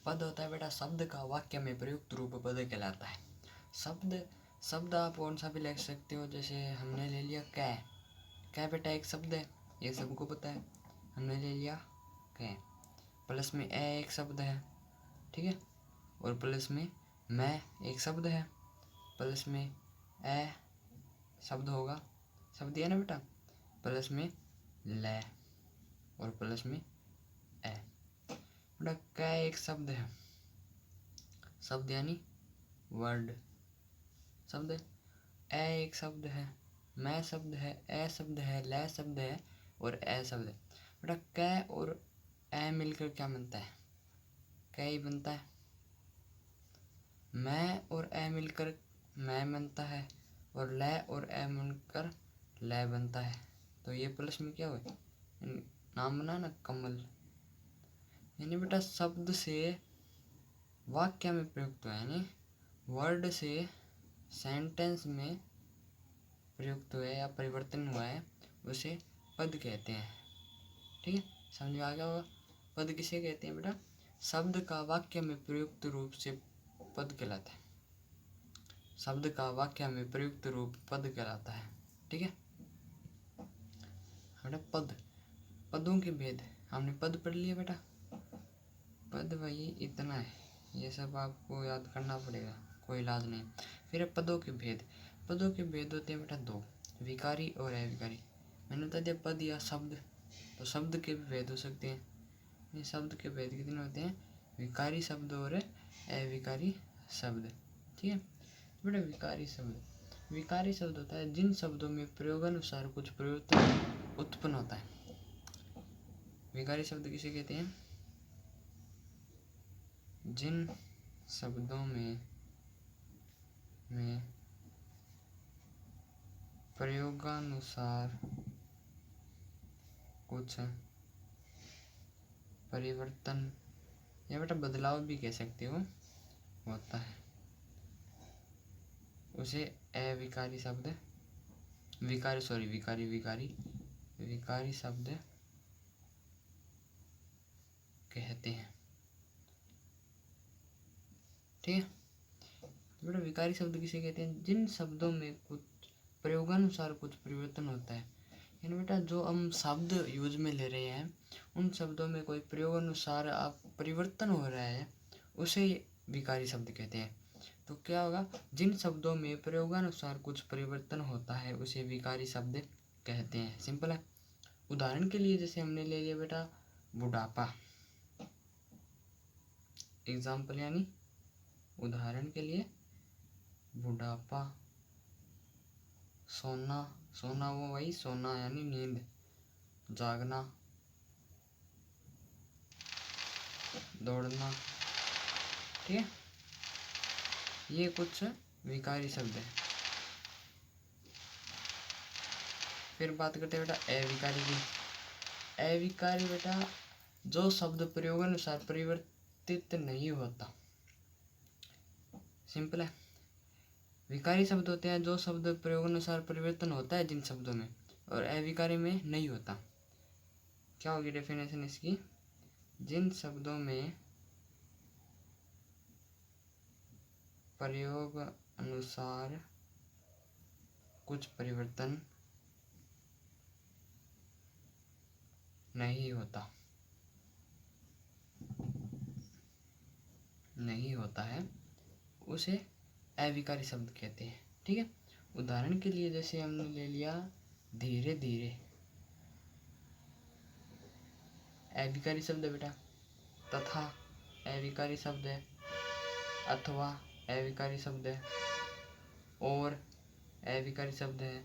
पद होता है बेटा शब्द का वाक्य में प्रयुक्त रूप पद कहलाता है। शब्द आप कौन सा भी लिख सकते हो, जैसे हमने ले लिया कै बेटा एक शब्द है, ये सबको पता है। हमने ले लिया कै, प्लस में ए एक शब्द है, ठीक है, और प्लस में मैं एक शब्द है, प्लस में ए शब्द होगा, शब्द है ना बेटा, प्लस में ले और प्लस में ए। बेटा कै एक शब्द है, शब्द यानी वर्ड शब्द। ए एक शब्द है, मैं शब्द है, ए शब्द है, ले शब्द है और ए शब्द है। बेटा कै और ए मिलकर क्या बनता है, कै ही बनता है। मैं और ए मिलकर मैं बनता है और ले और ए मिलकर ले बनता है। तो ये प्लस में क्या हुआ, नाम बना ना कमल। यानी बेटा शब्द से वाक्य में प्रयुक्त हुआ, यानी वर्ड से सेंटेंस में प्रयुक्त हुआ या परिवर्तन हुआ है, उसे पद कहते हैं। ठीक है, समझ में आ गया होगा। पद किसे कहते हैं बेटा, शब्द का वाक्य में प्रयुक्त रूप से पद कहलाता है। शब्द का वाक्य में प्रयुक्त रूप पद कहलाता है। ठीक है बेटा, पदों के भेद, हमने पद पढ़ लिया बेटा। पद वही इतना है, ये सब आपको याद करना पड़ेगा, कोई इलाज नहीं। फिर पदों के भेद। पदों के भेद होते हैं बेटा दो, विकारी और अविकारी। मैंने बता दिया पद या शब्द, तो शब्द के भी भेद हो सकते हैं। ये शब्द के भेद कितने होते हैं, विकारी शब्द और अविकारी शब्द। ठीक है बेटा, विकारी शब्द होता है जिन शब्दों में प्रयोगानुसार कुछ परिवर्तन उत्पन्न होता है। विकारी शब्द किसे कहते हैं, जिन शब्दों में प्रयोगानुसार कुछ परिवर्तन या बेटा बदलाव भी कह सकते हो होता है, उसे अविकारी शब्द विकारी शब्द कहते हैं। ठीक है बेटा, विकारी शब्द किसे कहते हैं, जिन शब्दों में कुछ प्रयोगानुसार कुछ परिवर्तन होता है। यानी बेटा जो हम शब्द यूज में ले रहे हैं, उन शब्दों में कोई प्रयोगानुसार आप परिवर्तन हो रहा है, उसे विकारी शब्द कहते हैं। तो क्या होगा, जिन शब्दों में प्रयोगानुसार कुछ परिवर्तन होता है उसे विकारी शब्द कहते हैं। सिंपल है। उदाहरण के लिए जैसे हमने ले लिया बेटा बुढ़ापा, एग्जाम्पल यानी उदाहरण के लिए बुढ़ापा, सोना वो वही सोना यानी नींद, जागना, दौड़ना। ठीक है, ये कुछ विकारी शब्द है। फिर बात करते हैं बेटा अविकारी की। अविकारी बेटा जो शब्द प्रयोगानुसार परिवर्तित नहीं होता। सिंपल है, विकारी शब्द होते हैं जो शब्द प्रयोगानुसार परिवर्तन होता है जिन शब्दों में, और अविकारी में नहीं होता। क्या होगी डेफिनेशन इसकी, जिन शब्दों में प्रयोग अनुसार कुछ परिवर्तन नहीं होता है उसे अविकारी शब्द कहते हैं। ठीक है, उदाहरण के लिए जैसे हमने ले लिया धीरे धीरे, अविकारी शब्द है बेटा, तथा अविकारी शब्द है, अथवा अविकारी शब्द है, और अविकारी शब्द है,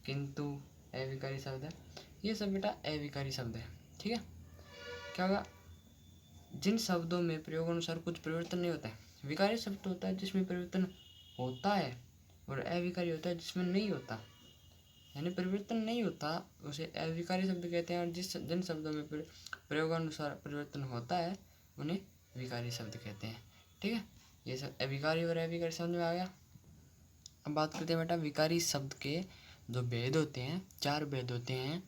किंतु अविकारी शब्द है। ये सब बेटा अविकारी शब्द है। ठीक है, क्या होगा, जिन शब्दों में प्रयोगानुसार कुछ परिवर्तन नहीं होता है। विकारी शब्द होता है जिसमें परिवर्तन होता है, और अविकारी होता है जिसमें नहीं होता, यानी परिवर्तन नहीं होता, उसे अविकारी शब्द कहते हैं। और जिन शब्दों में प्रयोगानुसार परिवर्तन होता है उन्हें विकारी शब्द कहते हैं। ठीक है, ये सब अविकारी और अविकारी समझ में आ गया। अब बात करते हैं बेटा विकारी शब्द के जो भेद होते हैं, 4 भेद होते हैं।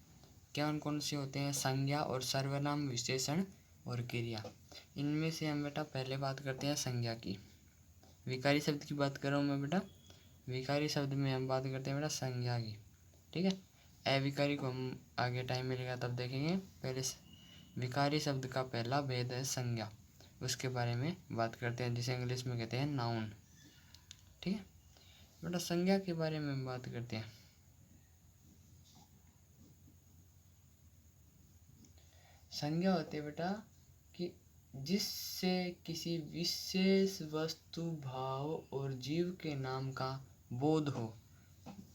क्या कौन से होते हैं, संज्ञा और सर्वनाम विशेषण और क्रिया। इनमें से हम बेटा पहले बात करते हैं संज्ञा की। विकारी शब्द की बात कर रहा हूँ मैं बेटा। विकारी शब्द में हम बात करते हैं बेटा संज्ञा की, ठीक है। अविकारी को हम आगे टाइम मिलेगा तब देखेंगे। पहले विकारी शब्द का पहला भेद है संज्ञा, उसके बारे में बात करते हैं, जिसे इंग्लिश में कहते हैं नाउन, ठीक है बेटा। संज्ञा के बारे में हम बात करते हैं। संज्ञा होती है बेटा कि जिससे किसी विशेष वस्तु, भाव और जीव के नाम का बोध हो।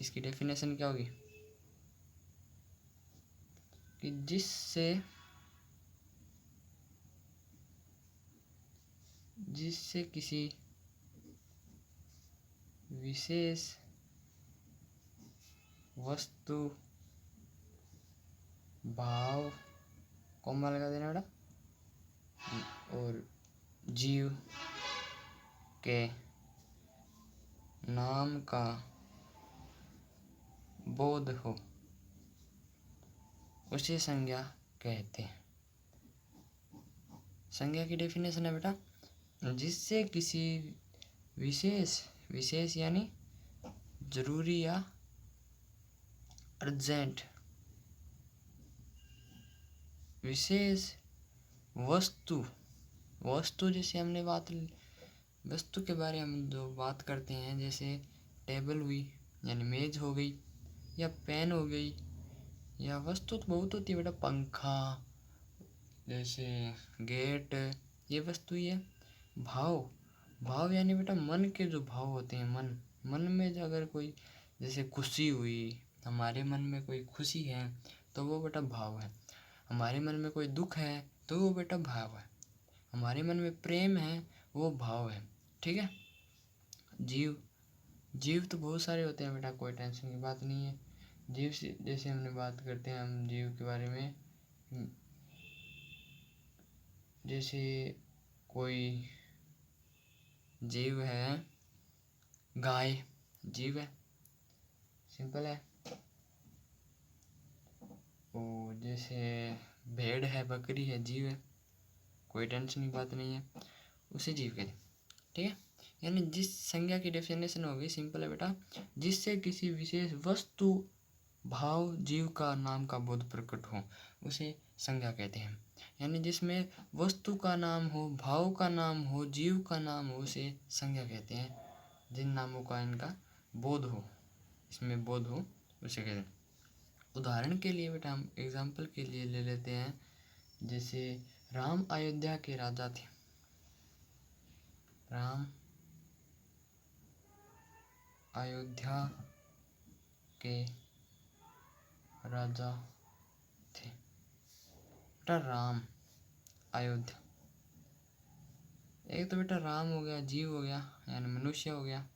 इसकी डेफिनेशन क्या होगी कि जिससे किसी विशेष वस्तु, भाव, कॉमा लगा देना बेटा, और जीव के नाम का बोध हो, उसे संज्ञा कहते हैं। संज्ञा की डेफिनेशन है बेटा, जिससे किसी विशेष यानी जरूरी या अर्जेंट विशेष वस्तु जैसे हमने वस्तु के बारे में जो बात करते हैं, जैसे टेबल हुई यानी मेज हो गई, या पेन हो गई, या वस्तु तो बहुत होती है बेटा, पंखा, जैसे गेट, ये वस्तु ही है। भाव यानी बेटा मन के जो भाव होते हैं, मन में जो अगर कोई जैसे खुशी हुई, हमारे मन में कोई खुशी है तो वो बेटा भाव है। हमारे मन में कोई दुख है तो वो बेटा भाव है। हमारे मन में प्रेम है वो भाव है, ठीक है। जीव तो बहुत सारे होते हैं बेटा, कोई टेंशन की बात नहीं है। जीव से जैसे हमने बात करते हैं हम जीव के बारे में, जैसे कोई जीव है, गाय जीव है, सिंपल है। और जैसे भेड़ है, बकरी है, जीव है, कोई टेंशन की बात नहीं है, उसे जीव कहते हैं, ठीक है। यानी जिस संज्ञा की डेफिनेशन होगी, सिंपल है बेटा, जिससे किसी विशेष वस्तु, भाव, जीव का नाम का बोध प्रकट हो, उसे संज्ञा कहते हैं। यानी जिसमें वस्तु का नाम हो, भाव का नाम हो, जीव का नाम हो, उसे संज्ञा कहते हैं। जिन नामों का इनका बोध हो, इसमें बोध हो, उसे कहते हैं। उदाहरण के लिए बेटा हम एग्जाम्पल के लिए ले लेते हैं, जैसे राम अयोध्या के राजा थे। राम अयोध्या के राजा थे। बेटा राम अयोध्या, एक तो बेटा राम हो गया, जीव हो गया यानी मनुष्य हो गया,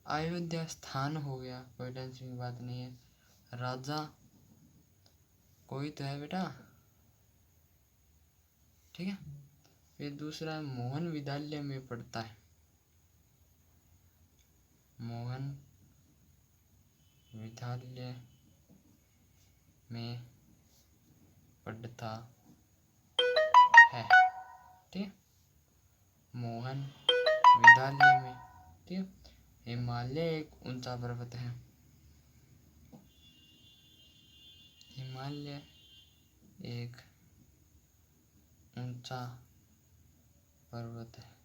अयोध्या स्थान हो गया, कोई टेंशन की बात नहीं है, राजा कोई तो है बेटा, ठीक है। फिर दूसरा है मोहन विद्यालय में पढ़ता है। मोहन विद्यालय में पढ़ता है, ठीक है। मोहन विद्यालय में, ठीक है। हिमालय एक ऊंचा पर्वत है। हिमालय एक ऊंचा पर्वत है।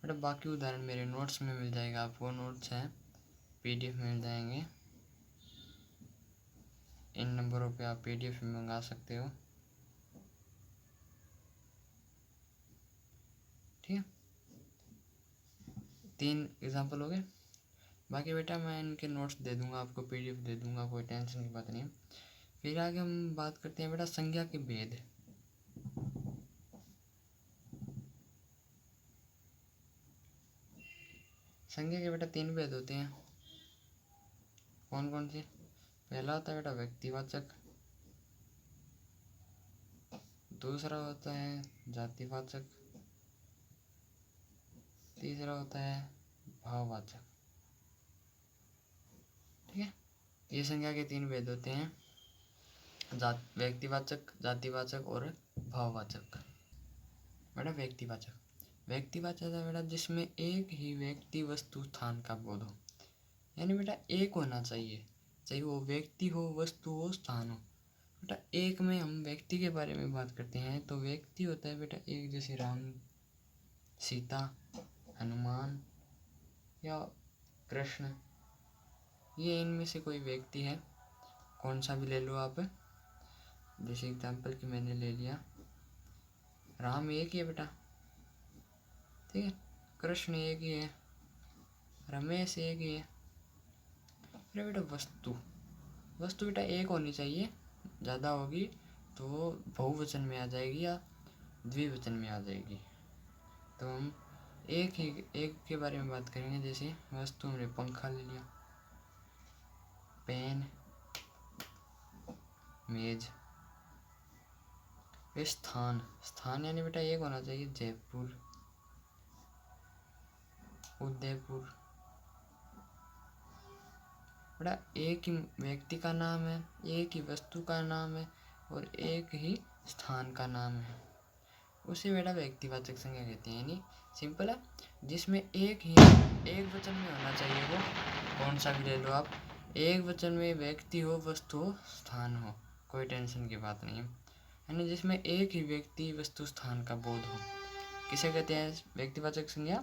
बेटा बाकी उदाहरण मेरे नोट्स में मिल जाएगा, आपको नोट्स हैं, पीडीएफ मिल जाएंगे। इन नंबरों पे आप पीडीएफ मंगा सकते हो, ठीक है। 3 एग्जाम्पल हो गए। बाकी बेटा मैं इनके नोट्स दे दूंगा आपको, पीडीएफ दे दूंगा, कोई टेंशन की बात नहीं है। फिर आगे हम बात करते हैं बेटा संज्ञा के भेद। संज्ञा के बेटा 3 भेद होते हैं। कौन कौन से? पहला होता है बेटा व्यक्तिवाचक, दूसरा होता है जातिवाचक, तीसरा होता है भाववाचक, ठीक है। ये संज्ञा के 3 भेद होते हैं। व्यक्तिवाचक, जातिवाचक और भाववाचक। बेटा व्यक्तिवाचक है बेटा जिसमें एक ही व्यक्ति वस्तु स्थान का बोध हो, यानी बेटा एक होना चाहिए, चाहे वो व्यक्ति हो, वस्तु हो, स्थान हो। बेटा एक में हम व्यक्ति के बारे में बात करते हैं तो व्यक्ति होता है बेटा एक, जैसे राम, सीता, हनुमान या कृष्ण, ये इनमें से कोई व्यक्ति है, कौन सा भी ले लो आप। जैसे एग्जाम्पल कि मैंने ले लिया राम एक ही है बेटा, ठीक है, कृष्ण एक ही है, रमेश एक ही है। फिर बेटा वस्तु बेटा एक होनी चाहिए, ज़्यादा होगी तो बहुवचन में आ जाएगी या द्विवचन में आ जाएगी। तो हम एक के बारे में बात करेंगे। जैसे वस्तु हमने पंखा ले लिया, पेन, मेज। स्थान यानी बेटा एक होना चाहिए, जयपुर, उदयपुर। बेटा एक ही व्यक्ति का नाम है, एक ही वस्तु का नाम है और एक ही स्थान का नाम है, उसे बेटा व्यक्तिवाचक संज्ञा कहते हैं। यानी सिंपल है, जिसमें एक वचन में होना चाहिए, वो कौन सा भी ले लो आप, एक वचन में व्यक्ति हो, वस्तु हो, स्थान हो, कोई टेंशन की बात नहीं है। यानी जिसमें एक ही व्यक्ति, वस्तु, स्थान का बोध हो, किसे कहते हैं व्यक्तिवाचक संज्ञा?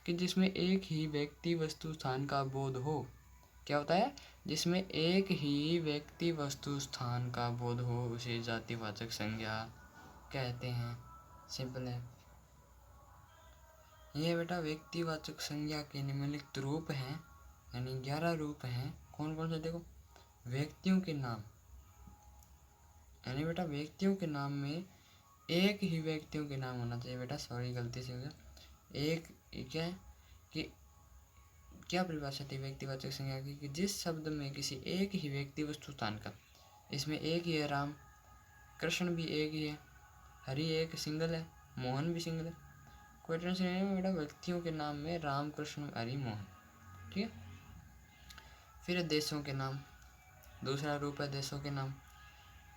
कि जिसमें एक ही व्यक्ति, वस्तु, स्थान का बोध हो। क्या होता है? जिसमें एक ही व्यक्ति, वस्तु, स्थान का बोध हो, उसे जातिवाचक संज्ञा कहते हैं। सिंपल है। ये बेटा व्यक्तिवाचक संज्ञा के निम्नलिखित रूप हैं, यानी 11 रूप हैं। कौन कौन से? देखो, व्यक्तियों के नाम, यानी बेटा व्यक्तियों के नाम में एक ही व्यक्तियों के नाम होना चाहिए। बेटा सॉरी, गलती से हो गया। एक क्या है कि क्या परिभाषा थी व्यक्तिवाचक संज्ञा की? कि जिस शब्द में किसी एक ही व्यक्ति, वस्तु, स्थान का, इसमें एक ही है राम, कृष्ण भी एक ही है, हरि एक सिंगल है, मोहन भी सिंगल है, कोई टेंशन नहीं है बेटा। व्यक्तियों के नाम में राम, कृष्ण, हरि, मोहन, ठीक है। फिर देशों के नाम, दूसरा रूप है देशों के नाम।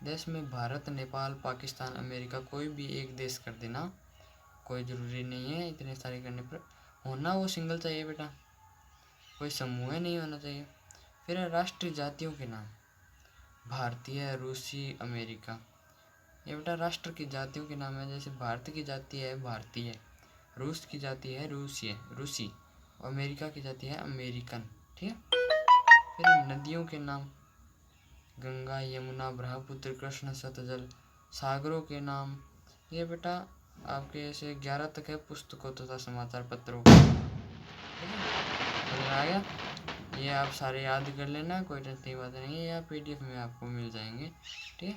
देश में भारत, नेपाल, पाकिस्तान, अमेरिका, कोई भी एक देश कर देना, कोई ज़रूरी नहीं है इतने सारे करने पर। होना वो सिंगल चाहिए बेटा, कोई समूह नहीं होना चाहिए। फिर राष्ट्रीय जातियों के नाम, भारतीय, रूसी, अमेरिका। ये बेटा राष्ट्र की जातियों के नाम है। जैसे भारत की जाति है भारतीय, रूस की जाति है रूसी, अमेरिका की जाति है अमेरिकन, ठीक है। फिर नदियों के नाम, गंगा, यमुना, ब्रह्मपुत्र, कृष्ण, सतलज। सागरों के नाम, ये बेटा आपके ऐसे 11 तक है पुस्तकों तथा समाचार पत्रों का, ठीक है। आ गया, ये आप सारे याद कर लेना, कोई टेंशन की बात नहीं है, या PDF में आपको मिल जाएंगे, ठीक है।